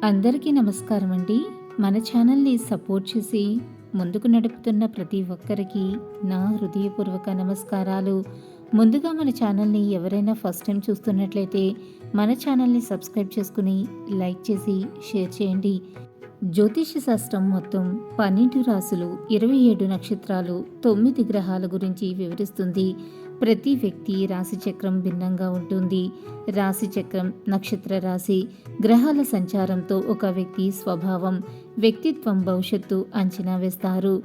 అందరికీ నమస్కారం అండి. మన ఛానల్ని సపోర్ట్ చేసి ముందుకు నడుపుతున్న ప్రతి ఒక్కరికి నా హృదయపూర్వక నమస్కారాలు. ముందుగా మన ఛానల్ని ఎవరైనా ఫస్ట్ టైం చూస్తున్నట్లయితే మన ఛానల్ని సబ్స్క్రైబ్ చేసుకుని లైక్ చేసి షేర్ చేయండి. జ్యోతిష్య శాస్త్రం మొత్తం 12 రాశులు, 27 నక్షత్రాలు, 9 గ్రహాల గురించి వివరిస్తుంది. ప్రతి వ్యక్తి రాశి చక్రం భిన్నంగా ఉంటుంది. రాశి చక్రం, నక్షత్ర రాశి, గ్రహాల సంచారంతో ఒక వ్యక్తి స్వభావం, వ్యక్తిత్వం, భవిష్యత్తు అంచనా వేస్తారు.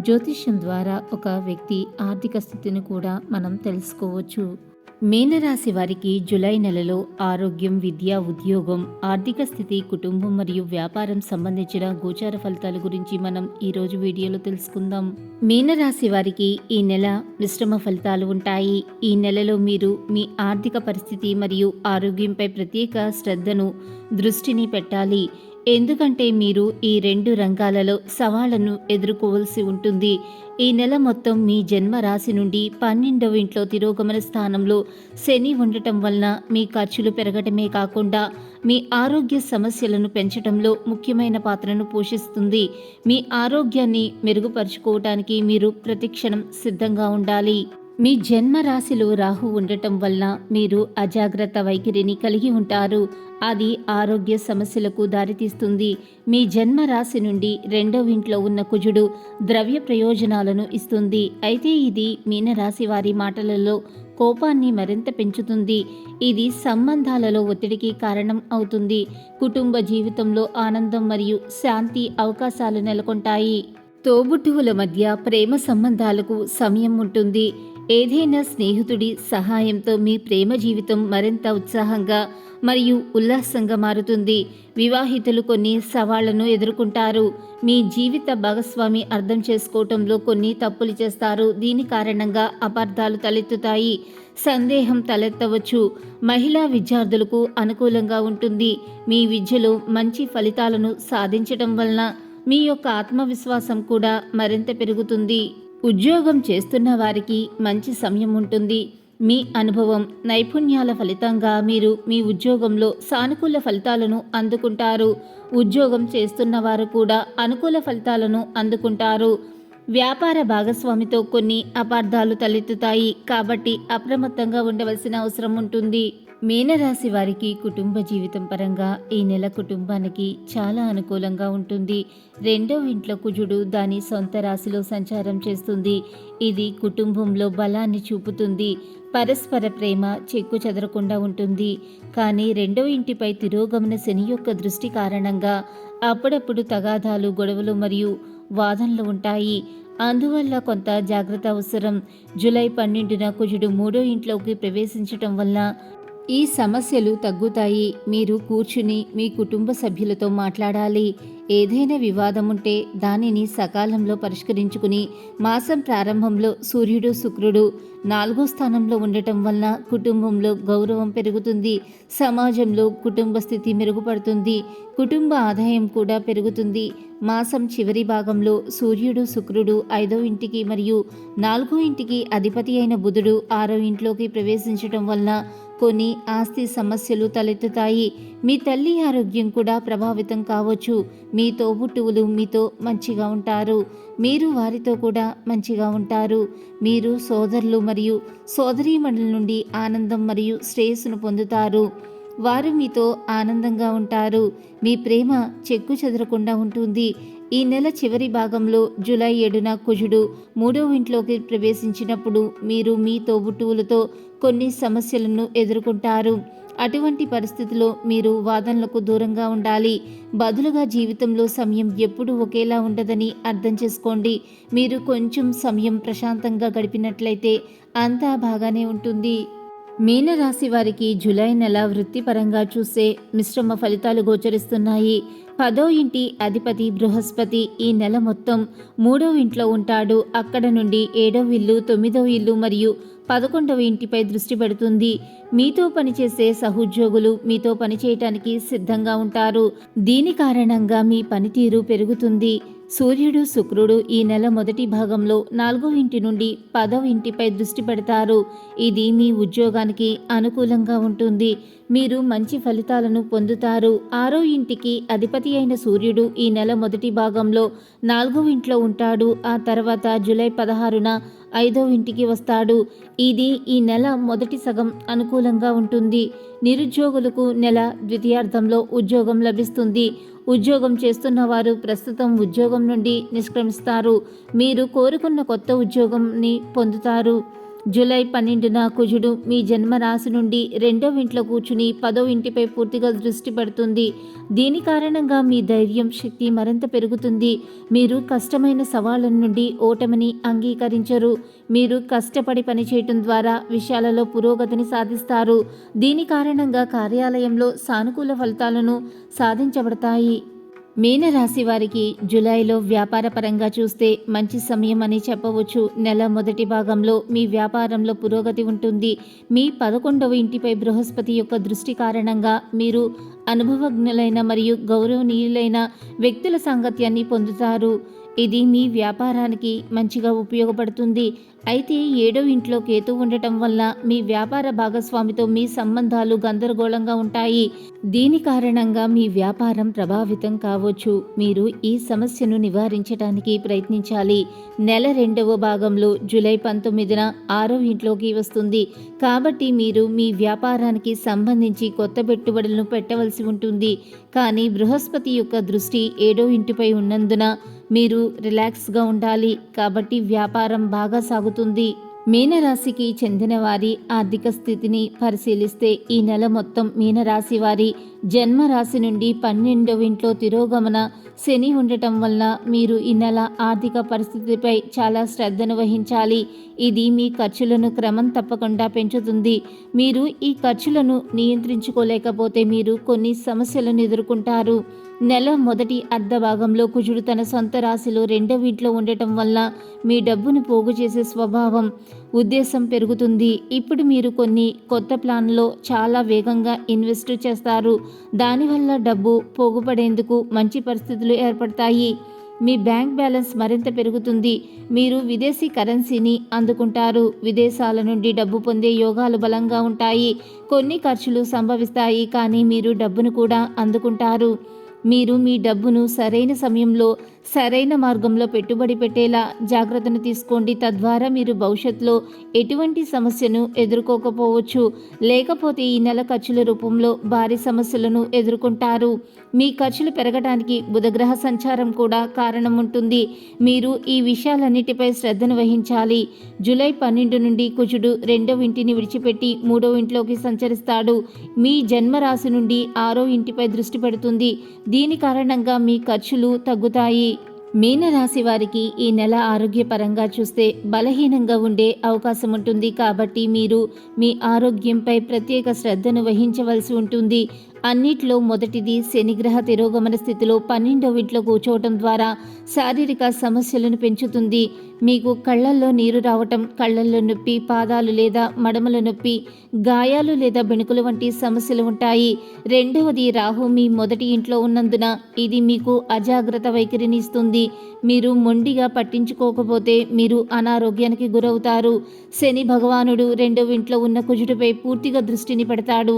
జ్యోతిష్యం ద్వారా ఒక వ్యక్తి ఆర్థిక స్థితిని కూడా మనం తెలుసుకోవచ్చు. మీనరాశి వారికి జూలై నెలలో ఆరోగ్యం, విద్య, ఉద్యోగం, ఆర్థిక స్థితి, కుటుంబం మరియు వ్యాపారం సంబంధించిన గోచార ఫలితాల గురించి మనం ఈరోజు వీడియోలో తెలుసుకుందాం. మీనరాశి వారికి ఈ నెల మిశ్రమ ఫలితాలు ఉంటాయి. ఈ నెలలో మీరు మీ ఆర్థిక పరిస్థితి మరియు ఆరోగ్యంపై ప్రత్యేక దృష్టిని పెట్టాలి. ఎందుకంటే మీరు ఈ 2 రంగాలలో సవాళ్లను ఎదుర్కోవలసి ఉంటుంది. ఈ నెల మొత్తం మీ జన్మ రాశి నుండి 12వ ఇంట్లో తిరోగమన స్థానంలో శని ఉండటం వలన మీ ఖర్చులు పెరగటమే కాకుండా మీ ఆరోగ్య సమస్యలను పెంచడంలో ముఖ్యమైన పాత్రను పోషిస్తుంది. మీ ఆరోగ్యాన్ని మెరుగుపరుచుకోవటానికి మీరు ప్రతిక్షణం సిద్ధంగా ఉండాలి. మీ జన్మ రాశిలో రాహు ఉండటం వల్ల మీరు అజాగ్రత్త వైఖరిని కలిగి ఉంటారు. అది ఆరోగ్య సమస్యలకు దారితీస్తుంది. మీ జన్మ రాశి నుండి 2వ ఇంట్లో ఉన్న కుజుడు ద్రవ్య ప్రయోజనాలను ఇస్తుంది. అయితే ఇది మీనరాశి వారి మాటలలో కోపాన్ని మరింత పెంచుతుంది. ఇది సంబంధాలలో ఒత్తిడికి కారణం అవుతుంది. కుటుంబ జీవితంలో ఆనందం మరియు శాంతి అవకాశాలు నెలకొంటాయి. తోబుట్టువుల మధ్య ప్రేమ సంబంధాలకు సమయం ఉంటుంది. ఏదైనా స్నేహితుడి సహాయంతో మీ ప్రేమ జీవితం మరింత ఉత్సాహంగా మరియు ఉల్లాసంగా మారుతుంది. వివాహితులు కొన్ని సవాళ్లను ఎదుర్కొంటారు. మీ జీవిత భాగస్వామి అర్థం చేసుకోవటంలో కొన్ని తప్పులు చేస్తారు. దీని కారణంగా అపార్థాలు తలెత్తుతాయి, సందేహం తలెత్తవచ్చు. మహిళా విద్యార్థులకు అనుకూలంగా ఉంటుంది. మీ విద్యలో మంచి ఫలితాలను సాధించటం వలన మీ యొక్క ఆత్మవిశ్వాసం కూడా మరింత పెరుగుతుంది. ఉద్యోగం చేస్తున్న వారికి మంచి సమయం ఉంటుంది. మీ అనుభవం, నైపుణ్యాల ఫలితంగా మీరు మీ ఉద్యోగంలో సానుకూల ఫలితాలను అందుకుంటారు. ఉద్యోగం చేస్తున్న వారు కూడా అనుకూల ఫలితాలను అందుకుంటారు. వ్యాపార భాగస్వామితో కొన్ని అపార్థాలు తలెత్తుతాయి కాబట్టి అప్రమత్తంగా ఉండవలసిన అవసరం ఉంటుంది. మీనరాశి వారికి కుటుంబ జీవితం పరంగా ఈ నెల కుటుంబానికి చాలా అనుకూలంగా ఉంటుంది. 2వ ఇంట్లో కుజుడు దాని సొంత రాశిలో సంచారం చేస్తుంది. ఇది కుటుంబంలో బలాన్ని చూపుతుంది. పరస్పర ప్రేమ చెక్కు చెదరకుండా ఉంటుంది. కానీ 2వ ఇంటిపై తిరోగమన శని యొక్క దృష్టి కారణంగా అప్పుడప్పుడు తగాదాలు, గొడవలు మరియు వాదనలు ఉంటాయి. అందువల్ల కొంత జాగ్రత్త అవసరం. జూలై 12న కుజుడు 3వ ఇంట్లోకి ప్రవేశించటం వల్ల ఈ సమస్యలు తగ్గుతాయి. మీరు కూర్చుని మీ కుటుంబ సభ్యులతో మాట్లాడాలి. ఏదైనా వివాదం ఉంటే దానిని సకాలంలో పరిష్కరించుకుని, మాసం ప్రారంభంలో సూర్యుడు, శుక్రుడు 4వ స్థానంలో ఉండటం వలన కుటుంబంలో గౌరవం పెరుగుతుంది. సమాజంలో కుటుంబ స్థితి మెరుగుపడుతుంది. కుటుంబ ఆదాయం కూడా పెరుగుతుంది. మాసం చివరి భాగంలో సూర్యుడు, శుక్రుడు 5వ ఇంటికి మరియు 4వ ఇంటికి అధిపతి అయిన బుధుడు 6వ ఇంట్లోకి ప్రవేశించడం వలన కొన్ని ఆస్తి సమస్యలు తలెత్తుతాయి. మీ తల్లి ఆరోగ్యం కూడా ప్రభావితం కావచ్చు. మీ తోబుట్టువులు మీతో మంచిగా ఉంటారు. మీరు వారితో కూడా మంచిగా ఉంటారు. మీరు సోదరులు మరియు సోదరీమణుల నుండి ఆనందం మరియు శ్రేయస్సును పొందుతారు. వారు మీతో ఆనందంగా ఉంటారు. మీ ప్రేమ చెక్కు చెదరకుండా ఉంటుంది. ఈ నెల చివరి భాగంలో జూలై 7న కుజుడు 3వ ఇంట్లోకి ప్రవేశించినప్పుడు మీరు మీ తోబుట్టువులతో కొన్ని సమస్యలను ఎదుర్కొంటారు. అటువంటి పరిస్థితిలో మీరు వాదనలకు దూరంగా ఉండాలి. బదులుగా జీవితంలో సమయం ఎప్పుడూ ఒకేలా ఉండదని అర్థం చేసుకోండి. మీరు కొంచెం సమయం ప్రశాంతంగా గడిపినట్లయితే అంతా బాగానే ఉంటుంది. మీనరాశి వారికి జూలై నెల వృత్తిపరంగా చూస్తే మిశ్రమ ఫలితాలు గోచరిస్తున్నాయి. 10వ ఇంటి అధిపతి బృహస్పతి ఈ నెల మొత్తం 3వ ఇంట్లో ఉంటాడు. అక్కడ నుండి 7వ ఇల్లు, 9వ ఇల్లు మరియు 11వ ఇంటిపై దృష్టి పెడుతుంది. మీతో పనిచేసే సహోద్యోగులు మీతో పనిచేయటానికి సిద్ధంగా ఉంటారు. దీని కారణంగా మీ పనితీరు పెరుగుతుంది. సూర్యుడు శుక్రుడు ఈ నెల మొదటి భాగంలో 4వ ఇంటి నుండి 10వ ఇంటిపై దృష్టి పెడతారు. ఇది మీ ఉద్యోగానికి అనుకూలంగా ఉంటుంది. మీరు మంచి ఫలితాలను పొందుతారు. 6వ ఇంటికి అధిపతి అయిన సూర్యుడు ఈ నెల మొదటి భాగంలో 4వ ఇంట్లో ఉంటాడు. ఆ తర్వాత జూలై 16న 5వ ఇంటికి వస్తాడు. ఇది ఈ నెల మొదటి సగం అనుకూలంగా ఉంటుంది. నిరుద్యోగులకు నెల ద్వితీయార్థంలో ఉద్యోగం లభిస్తుంది. ఉద్యోగం చేస్తున్న వారు ప్రస్తుతం ఉద్యోగం నుండి నిష్క్రమిస్తారు. మీరు కోరుకున్న కొత్త ఉద్యోగంని పొందుతారు. జూలై 12న కుజుడు మీ జన్మ రాశి నుండి 2వ ఇంట్లో కూర్చుని 10వ ఇంటిపై పూర్తిగా దృష్టి పెడుతుంది. దీని కారణంగా మీ ధైర్యం శక్తి మరింత పెరుగుతుంది. మీరు కష్టమైన సవాళ్ళ నుండి ఓటమిని అంగీకరించరు. మీరు కష్టపడి పనిచేయటం ద్వారా విషయాలలో పురోగతిని సాధిస్తారు. దీని కారణంగా కార్యాలయంలో సానుకూల ఫలితాలను సాధించబడతాయి. మీనరాశి వారికి జూలైలో వ్యాపార పరంగా చూస్తే మంచి సమయం అని చెప్పవచ్చు. నెల మొదటి భాగంలో మీ వ్యాపారంలో పురోగతి ఉంటుంది. మీ 11వ ఇంటిపై బృహస్పతి యొక్క దృష్టి కారణంగా మీరు అనుభవజ్ఞులైన మరియు గౌరవనీయులైన వ్యక్తుల సాంగత్యాన్ని పొందుతారు. ఇది మీ వ్యాపారానికి మంచిగా ఉపయోగపడుతుంది. అయితే 7వ ఇంట్లో కేతు ఉండటం వల్ల మీ వ్యాపార భాగస్వామితో మీ సంబంధాలు గందరగోళంగా ఉంటాయి. దీని కారణంగా మీ వ్యాపారం ప్రభావితం కావచ్చు. మీరు ఈ సమస్యను నివారించడానికి ప్రయత్నించాలి. నెల 2వ భాగంలో జూలై 19న 6వ ఇంట్లోకి వస్తుంది. కాబట్టి మీరు మీ వ్యాపారానికి సంబంధించి కొత్త పెట్టుబడులను పెట్టవలసి ఉంటుంది. కానీ బృహస్పతి యొక్క దృష్టి 7వ ఇంటిపై ఉన్నందున మీరు రిలాక్స్గా ఉండాలి. కాబట్టి వ్యాపారం బాగా సాగుతుంది. మీనరాశికి చెందిన వారి ఆర్థిక స్థితిని పరిశీలిస్తే ఈ నెల మొత్తం మీనరాశి వారి జన్మరాశి నుండి 12వ ఇంట్లో తిరోగమన శని ఉండటం వల్ల మీరు ఈ నెల ఆర్థిక పరిస్థితిపై చాలా శ్రద్ధను వహించాలి. ఇది మీ ఖర్చులను క్రమం తప్పకుండా పెంచుతుంది. మీరు ఈ ఖర్చులను నియంత్రించుకోలేకపోతే మీరు కొన్ని సమస్యలను ఎదుర్కొంటారు. నెల మొదటి అర్ధ భాగంలో కుజుడు తన సొంత రాశిలో 2వ ఇంట్లో ఉండటం వల్ల మీ డబ్బును పోగు చేసే స్వభావం ఉద్దేశం పెరుగుతుంది. ఇప్పుడు మీరు కొన్ని కొత్త ప్లాన్లో చాలా వేగంగా ఇన్వెస్ట్ చేస్తారు. దానివల్ల డబ్బు పోగుపడేందుకు మంచి పరిస్థితులు ఏర్పడతాయి. మీ బ్యాంక్ బ్యాలెన్స్ మరింత పెరుగుతుంది. మీరు విదేశీ కరెన్సీని అందుకుంటారు. విదేశాల నుండి డబ్బు పొందే యోగాలు బలంగా ఉంటాయి. కొన్ని ఖర్చులు సంభవిస్తాయి, కానీ మీరు డబ్బును కూడా అందుకుంటారు. మీరు మీ డబ్బును సరైన సమయంలో సరైన మార్గంలో పెట్టుబడి పెట్టేలా జాగ్రత్తను తీసుకోండి. తద్వారా మీరు భవిష్యత్తులో ఎటువంటి సమస్యను ఎదుర్కోకపోవచ్చు. లేకపోతే ఈ నెల ఖర్చుల రూపంలో భారీ సమస్యలను ఎదుర్కొంటారు. మీ ఖర్చులు పెరగడానికి బుధగ్రహ సంచారం కూడా కారణం ఉంటుంది. మీరు ఈ విషయాలన్నిటిపై శ్రద్ధను వహించాలి. జూలై 12 నుండి కుజుడు 2వ ఇంటిని విడిచిపెట్టి 3వ ఇంట్లోకి సంచరిస్తాడు. మీ జన్మరాశి నుండి 6వ ఇంటిపై దృష్టి పెడుతుంది. దీని కారణంగా మీ ఖర్చులు తగ్గుతాయి. మీనరాశి వారికి ఈ నెల ఆరోగ్యపరంగా చూస్తే బలహీనంగా ఉండే అవకాశం ఉంటుంది. కాబట్టి మీరు మీ ఆరోగ్యంపై ప్రత్యేక శ్రద్ధను వహించవలసి ఉంటుంది. అన్నిట్లో మొదటిది శనిగ్రహ తిరోగమన స్థితిలో 12వ ఇంట్లో కూర్చోవటం ద్వారా శారీరక సమస్యలను పెంచుతుంది. మీకు కళ్ళల్లో నీరు రావటం, కళ్ళల్లో నొప్పి, పాదాలు లేదా మడమల నొప్పి, గాయాలు లేదా బెణుకులు వంటి సమస్యలు ఉంటాయి. 2వది రాహు మీ మొదటి ఇంట్లో ఉన్నందున ఇది మీకు అజాగ్రత్త వైఖరిని ఇస్తుంది. మీరు మొండిగా పట్టించుకోకపోతే మీరు అనారోగ్యానికి గురవుతారు. శని భగవానుడు 2వ ఇంట్లో ఉన్న కుజుడిపై పూర్తిగా దృష్టిని పెడతాడు.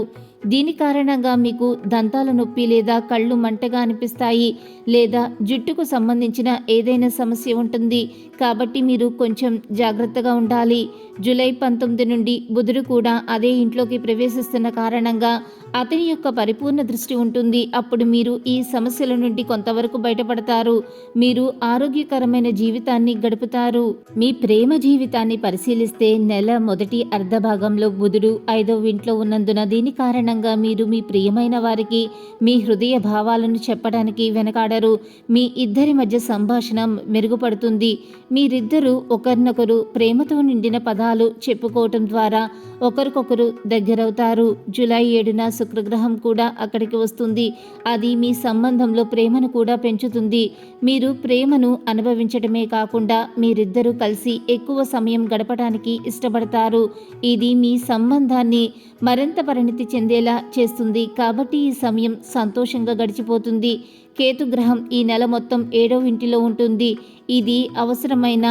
దీని కారణంగా మీకు దంతాల నొప్పి లేదా కళ్ళు మంటగా అనిపిస్తాయి, లేదా జుట్టుకు సంబంధించిన ఏదైనా సమస్య ఉంటుంది. కాబట్టి మీరు కొంచెం జాగ్రత్తగా ఉండాలి. జూలై 19 నుండి బుధుడు కూడా అదే ఇంట్లోకి ప్రవేశిస్తున్న కారణంగా అతని యొక్క పరిపూర్ణ దృష్టి ఉంటుంది. అప్పుడు మీరు ఈ సమస్యల నుండి కొంతవరకు బయటపడతారు. మీరు ఆరోగ్యకరమైన జీవితాన్ని గడుపుతారు. మీ ప్రేమ జీవితాన్ని పరిశీలిస్తే నెల మొదటి అర్ధ భాగంలో బుధుడు 5వ ఇంట్లో ఉన్నందున దీని కారణంగా మీరు మీ ప్రియమైన వారికి మీ హృదయ భావాలను చెప్పడానికి వెనకాడరు. మీ ఇద్దరి మధ్య సంభాషణ మెరుగుపడుతుంది. మీరిద్దరూ ఒకరినొకరు ప్రేమతో నిండిన పదాలు సలహాలు చెప్పుకోవటం ద్వారా ఒకరికొకరు దగ్గరవుతారు. జూలై 7న శుక్రగ్రహం కూడా అక్కడికి వస్తుంది. అది మీ సంబంధంలో ప్రేమను కూడా పెంచుతుంది. మీరు ప్రేమను అనుభవించడమే కాకుండా మీరిద్దరూ కలిసి ఎక్కువ సమయం గడపడానికి ఇష్టపడతారు. ఇది మీ సంబంధాన్ని మరింత పరిణితి చెందేలా చేస్తుంది. కాబట్టి ఈ సమయం సంతోషంగా గడిచిపోతుంది. కేతుగ్రహం ఈ నెల మొత్తం 7వ ఇంటిలో ఉంటుంది. ఇది అవసరమైన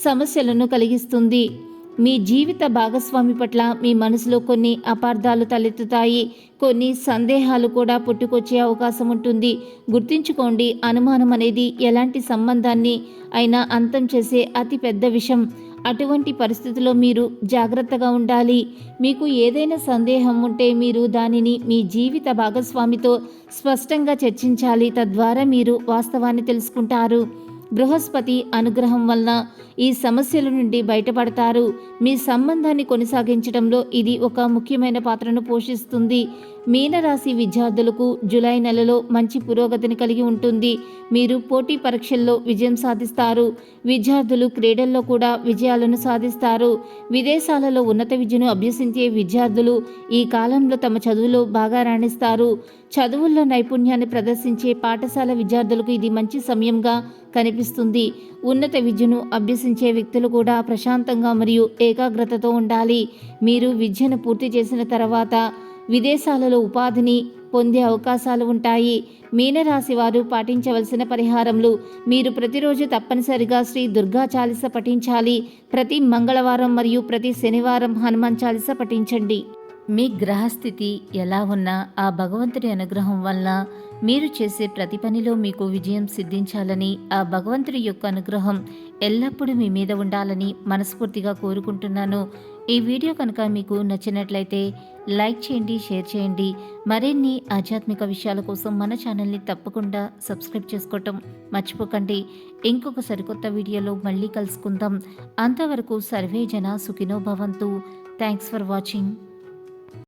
సమస్యలను కలిగిస్తుంది. మీ జీవిత భాగస్వామి పట్ల మీ మనసులో కొన్ని అపార్థాలు తలెత్తుతాయి. కొన్ని సందేహాలు కూడా పుట్టుకొచ్చే అవకాశం ఉంటుంది. గుర్తుంచుకోండి, అనుమానం అనేది ఎలాంటి సంబంధాన్ని అయినా అంతం చేసే అతి పెద్ద విషయం. అటువంటి పరిస్థితుల్లో మీరు జాగ్రత్తగా ఉండాలి. మీకు ఏదైనా సందేహం ఉంటే మీరు దానిని మీ జీవిత భాగస్వామితో స్పష్టంగా చర్చించాలి. తద్వారా మీరు వాస్తవాన్ని తెలుసుకుంటారు. బృహస్పతి అనుగ్రహం వలన ఈ సమస్యల నుండి బయటపడతారు. మీ సంబంధాన్ని కొనసాగించడంలో ఇది ఒక ముఖ్యమైన పాత్రను పోషిస్తుంది. మీనరాశి విద్యార్థులకు జూలై నెలలో మంచి పురోగతిని కలిగి ఉంటుంది. మీరు పోటీ పరీక్షల్లో విజయం సాధిస్తారు. విద్యార్థులు క్రీడల్లో కూడా విజయాలను సాధిస్తారు. విదేశాలలో ఉన్నత విద్యను అభ్యసించే విద్యార్థులు ఈ కాలంలో తమ చదువులో బాగా రాణిస్తారు. చదువుల్లో నైపుణ్యాన్ని ప్రదర్శించే పాఠశాల విద్యార్థులకు ఇది మంచి సమయంగా కనిపిస్తుంది. ఉన్నత విద్యను అభ్యసించే వ్యక్తులు కూడా ప్రశాంతంగా మరియు ఏకాగ్రతతో ఉండాలి. మీరు విద్యను పూర్తి చేసిన తర్వాత విదేశాలలో ఉపాధిని పొందే అవకాశాలు ఉంటాయి. మీనరాశి వారు పాటించవలసిన పరిహారములు: మీరు ప్రతిరోజు తప్పనిసరిగా శ్రీ దుర్గా చాలీస పఠించాలి. ప్రతి మంగళవారం మరియు ప్రతి శనివారం హనుమాన్ చాలీస పఠించండి. మీ గ్రహస్థితి ఎలా ఉన్నా ఆ భగవంతుడి అనుగ్రహం వల్ల మీరు చేసే ప్రతి పనిలో మీకు విజయం సిద్ధించాలని, ఆ భగవంతుడి యొక్క అనుగ్రహం ఎల్లప్పుడూ మీ మీద ఉండాలని మనస్ఫూర్తిగా కోరుకుంటున్నాను. ఈ వీడియో కనుక మీకు నచ్చినట్లయితే లైక్ చేయండి, షేర్ చేయండి. మరిన్ని ఆధ్యాత్మిక విషయాల కోసం మన ఛానల్ని తప్పకుండా సబ్స్క్రైబ్ చేసుకోవటం మర్చిపోకండి. ఇంకొక సరికొత్త వీడియోలో మళ్ళీ కలుసుకుందాం. అంతవరకు సర్వే జన సుఖినో భవంతు. Thanks for watching.